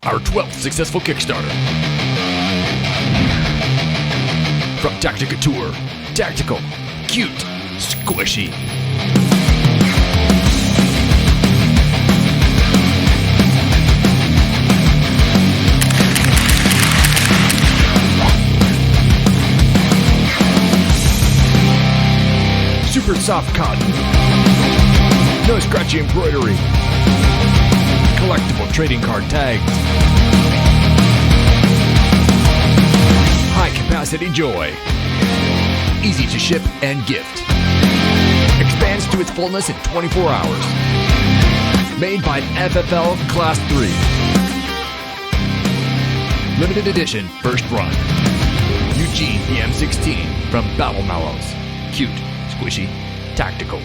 Our 12th successful Kickstarter. From Tacticateur, tactical, cute, squishy. Super soft cotton. No scratchy embroidery. Collectible trading card tags. High capacity joy. Easy to ship and gift. Expands to its fullness in 24 hours. Made by FFL Class 3. Limited edition first run. Eugene the M16 from Battlemallows. Cute, squishy, tactical.